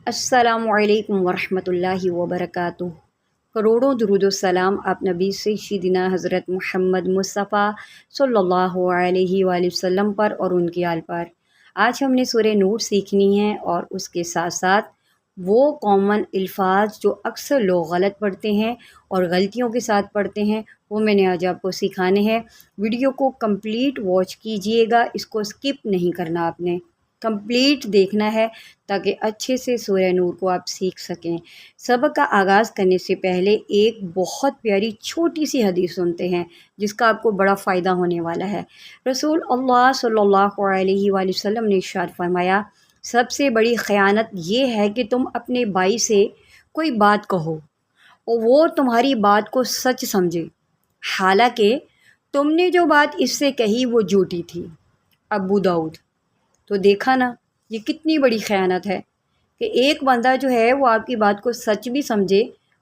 السلام علیکم ورحمۃ اللہ وبرکاتہ۔ کروڑوں درود و سلام آپ نبی سیدنا حضرت محمد مصطفیٰ صلی اللہ علیہ وآلہ وسلم پر اور ان کی آل پر۔ آج ہم نے سورہ نور سیکھنی ہے اور اس کے ساتھ ساتھ وہ کامن الفاظ جو اکثر لوگ غلط پڑھتے ہیں اور غلطیوں کے ساتھ پڑھتے ہیں وہ میں نے آج آپ کو سکھانے ہیں۔ ویڈیو کو کمپلیٹ واچ کیجئے گا، اس کو سکپ نہیں کرنا، آپ نے کمپلیٹ دیکھنا ہے تاکہ اچھے سے سورہ نور کو آپ سیکھ سکیں۔ سبق کا آغاز کرنے سے پہلے ایک بہت پیاری چھوٹی سی حدیث سنتے ہیں جس کا آپ کو بڑا فائدہ ہونے والا ہے۔ رسول اللہ صلی اللہ علیہ وآلہ وسلم نے ارشاد فرمایا، سب سے بڑی خیانت یہ ہے کہ تم اپنے بھائی سے کوئی بات کہو اور وہ تمہاری بات کو سچ سمجھے، حالانکہ تم نے جو بات اس سے کہی وہ جھوٹی تھی۔ ابو داؤد۔ تو دیکھا نا یہ کتنی بڑی خیانت ہے کہ ایک بندہ جو ہے وہ آپ کی بات کو سچ بھی سمجھے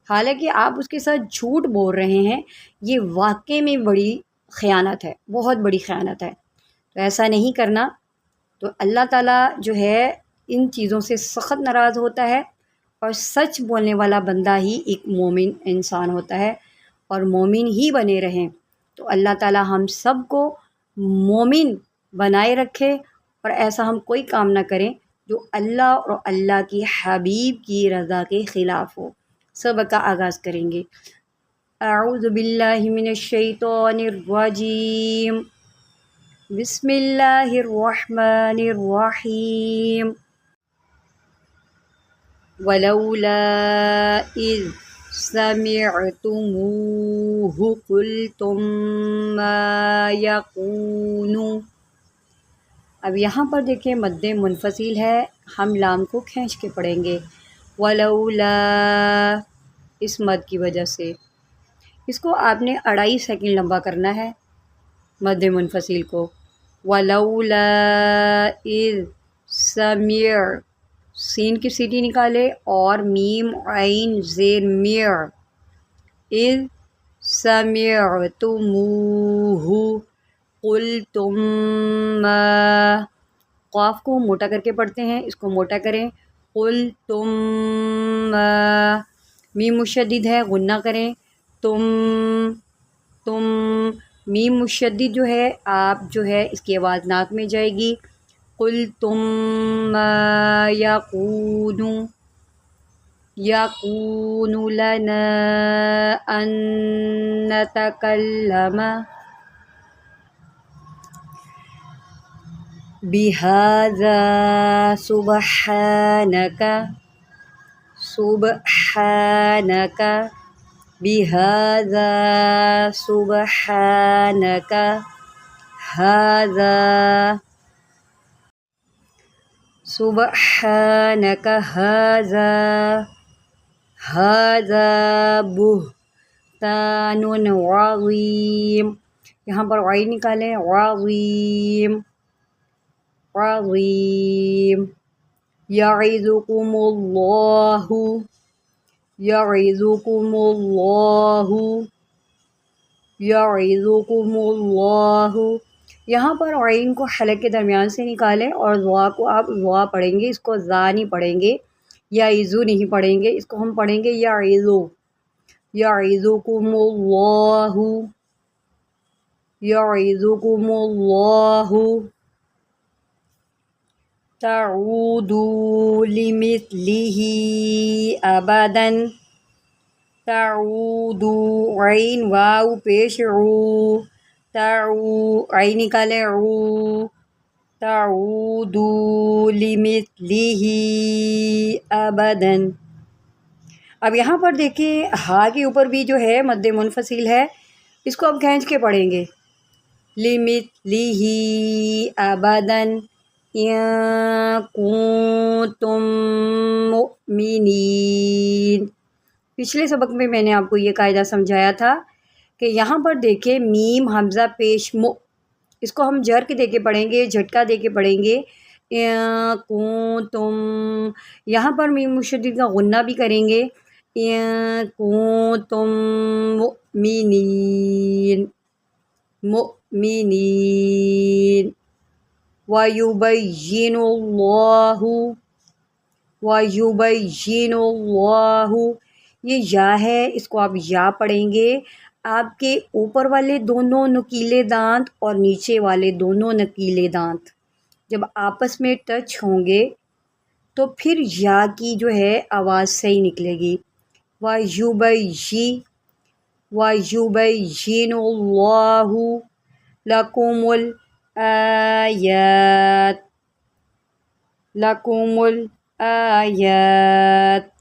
حالانکہ آپ اس کے ساتھ جھوٹ بول رہے ہیں۔ یہ واقعے میں بڑی خیانت ہے، بہت بڑی خیانت ہے۔ تو ایسا نہیں کرنا۔ تو اللہ تعالیٰ جو ہے ان چیزوں سے سخت ناراض ہوتا ہے، اور سچ بولنے والا بندہ ہی ایک مومن انسان ہوتا ہے، اور مومن ہی بنے رہیں۔ تو اللہ تعالیٰ ہم سب کو مومن بنائے رکھے، اور ایسا ہم کوئی کام نہ کریں جو اللہ اور اللہ کی حبیب کی رضا کے خلاف ہو۔ سبق کا آغاز کریں گے۔ اعوذ باللہ من الشیطان الرجیم، بسم اللہ الرحمن الرحیم۔ ولولا اذ سمعتموہ قلتم ما یکون۔ اب یہاں پر دیکھیں مد منفصل ہے، ہم لام کو کھینچ کے پڑھیں گے۔ ولولا، اس مد کی وجہ سے اس کو آپ نے 2.5 سیکنڈ لمبا کرنا ہے مد منفصل کو۔ ولولا اذ سمع، سین کی سیٹی نکالے اور میم عین زیر میر، اذ سمعتموہ قلتم ما، قاف کو موٹا کر کے پڑھتے ہیں، اس کو موٹا کریں۔ قلتم ما، میم مشدد ہے، غنہ کریں۔ تم میم مشدد جو ہے آپ جو ہے اس کی آواز ناک میں جائے گی۔ قلتم ما یکون لنا ان نتکلم بہذا سبحانک بہذا سبحانک ھذا بہتان عظیم، یہاں پر عین نکالیں، عظیم یعظکم اللہ، یہاں پر عین کو حلق کے درمیان سے نکالیں اور ضا کو آپ ضا پڑھیں گے، اس کو ضا نہیں پڑھیں گے، یعظو نہیں پڑھیں گے، اس کو ہم پڑھیں گے یعظو۔ یعظکم اللہ تعودوا لمثلہ ابدا، تعودوا عین واو پیش عو، عین نکالیں عو، تعودوا لمثلہ ابدا۔ اب یہاں پر دیکھیں ہا کے اوپر بھی جو ہے مد منفصل ہے، اس کو اب کھینچ کے پڑھیں گے۔ لمثلہ ابدا ان کنتم مؤمنین۔ پچھلے سبق میں نے آپ کو یہ قاعدہ سمجھایا تھا کہ یہاں پر دیکھیں میم حمزہ پیش مؤ، اس کو ہم جر کے دے کے پڑھیں گے، جھٹکا دے کے پڑھیں گے۔ کنتم، یہاں پر میم مشدد کا غنہ بھی کریں گے۔ کنتم مؤمنین وَيُبَيِّنُ اللَّهُ वयुबय्यिनुल्लाहु, ये या है, इसको आप या पढ़ेंगे। आपके ऊपर वाले दोनों नुकीले दांत और नीचे वाले दोनों नुकीले दांत जब आपस में टच होंगे तो फिर या की जो है आवाज़ सही निकलेगी। वयुबय्यिनुल्लाहु लकुमुल आयात, लकुमुल आयात।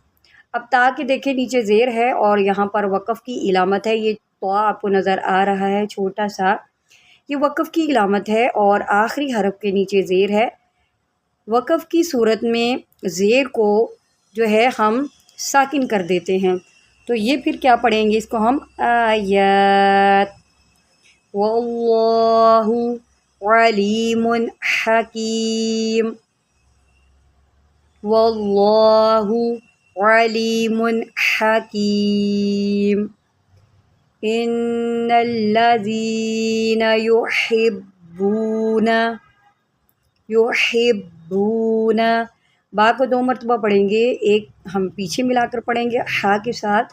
अब ता के देखें नीचे ज़ेर है और यहाँ पर वक़फ़ की इलामत है। ये तो आपको नज़र आ रहा है छोटा सा, ये वक़फ़ की इलामत है और आखिरी हरफ के नीचे ज़ेर है। वक़फ़ की सूरत में ज़ेर को जो है हम साकिन कर देते हैं, तो ये फिर क्या पढ़ेंगे, इसको हम आयात। वल्लाहु अलीमुन हकीम, वल्लाहु अलीमुन हकीम। इन्नल्लज़ीना युहिब्बूना, बा को 2 मरतबा पढ़ेंगे, एक हम पीछे मिलाकर पढ़ेंगे हा के साथ,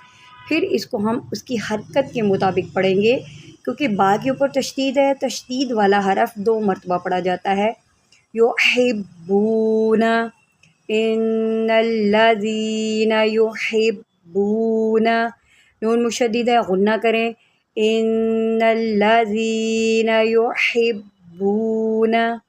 फिर इसको हम उसकी हरकत के मुताबिक पढ़ेंगे क्योंकि बा के ऊपर तशदीद है। तशदीद वाला हरफ 2 मरतबा पढ़ा जाता है। युहिब्बूना, इन्नल्लज़ीना युहिब्बूना, नून मुशद्दिद है, गुन्ना करें। इन्नल्लज़ीना युहिब्बूना।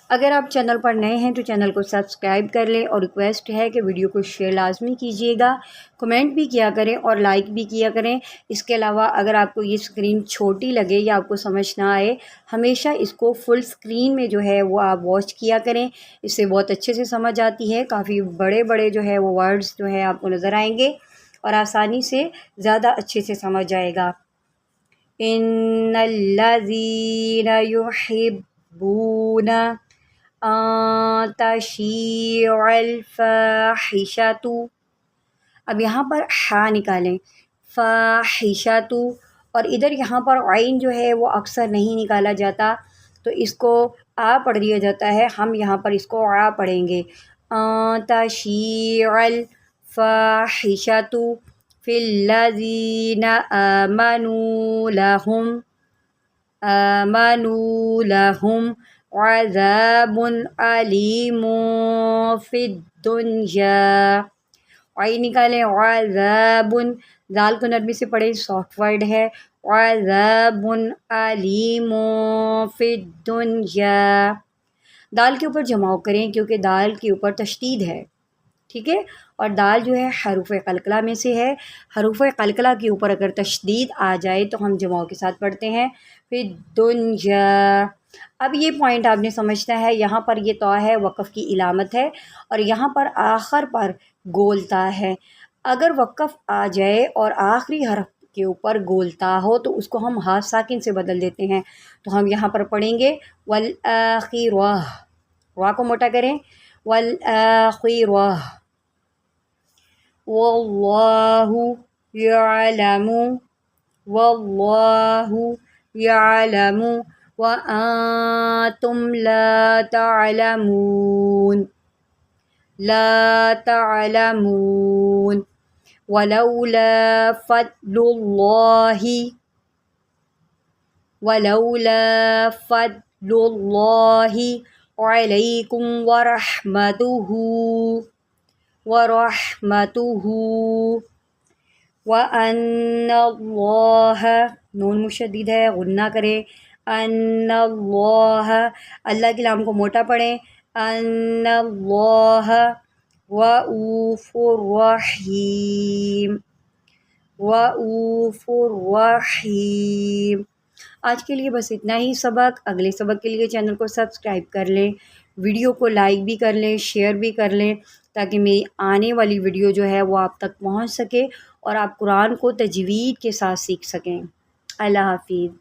अगर आप चैनल पर नए हैं तो चैनल को सब्सक्राइब कर लें और रिक्वेस्ट है कि वीडियो को शेयर लाजमी कीजिएगा, कमेंट भी किया करें और लाइक भी किया करें। इसके अलावा अगर आपको ये स्क्रीन छोटी लगे या आपको समझ ना आए, हमेशा इसको फुल स्क्रीन में जो है वो आप वॉच किया करें, इससे बहुत अच्छे से समझ आती है। काफ़ी बड़े बड़े जो है वो वर्ड्स जो है आपको नज़र आएंगे और आसानी से ज़्यादा अच्छे से समझ आएगा। इन्नल्लज़ीना युहिब्बूना तशीअल फ़ाहिशतु, अब यहाँ पर हा निकालें, फ़ाहिशतु, और इधर यहाँ पर आइन जो है वो अक्सर नहीं निकाला जाता तो इसको आ पढ़ दिया जाता है। हम यहाँ पर इसको आ पढ़ेंगे। तशीअल फ़ाहिशतु फ़िल्लज़ीना आमनू लहुम अज़ाबुन अलीमुन फ़िद्दुन्या। आई निकालें, अज़ाबुन, दाल को नरमी से पढ़ें, सॉफ्ट वर्ड है। अज़ाबुन अलीमुन फ़िद्दुन्या, दाल के ऊपर जमाव करें क्योंकि दाल के ऊपर तशदीद है, ठीक है। और दाल जो है हरूफ कलकला में से है। हरूफ कलकला के ऊपर अगर तशदीद आ जाए तो हम जमाव के साथ पढ़ते हैं, फिर दुन्या। अब ये पॉइंट आपने समझना है, यहाँ पर ये तो है, वक़फ़ की इलामत है और यहाँ पर आखिर पर गोलता है। अगर वक़फ़ आ जाए और आखिरी हरफ के ऊपर गोलता हो तो उसको हम हा साकिन से बदल देते हैं। तो हम यहाँ पर पढ़ेंगे वल आखिरह, वा को मोटा करें, वल आखिरह। वल्लाहु यअलमु, वल्लाहु यअलमु व अंतुम ला तअलमून, ला तअलमून। वलौला फद्लुल्लाहि, वलौला फद्लुल्लाहि अलैकुम वरहमतुहु व अन्नल्लाह, नून मुशद्दिद है, गुन्ना करें। अन्नल्लाह, अल्लाह के लाम को मोटा पढ़ें। अन्नल्लाह रऊफुर रहीम, रऊफुर रहीम। आज के लिए बस इतना ही सबक। अगले सबक के लिए चैनल को सब्सक्राइब कर लें, वीडियो को लाइक भी कर लें, शेयर भी कर लें ताकि मेरी आने वाली वीडियो जो है वो आप तक पहुंच सके और आप कुरान को तजवीद के साथ सीख सकें। अल्लाह हाफिज़।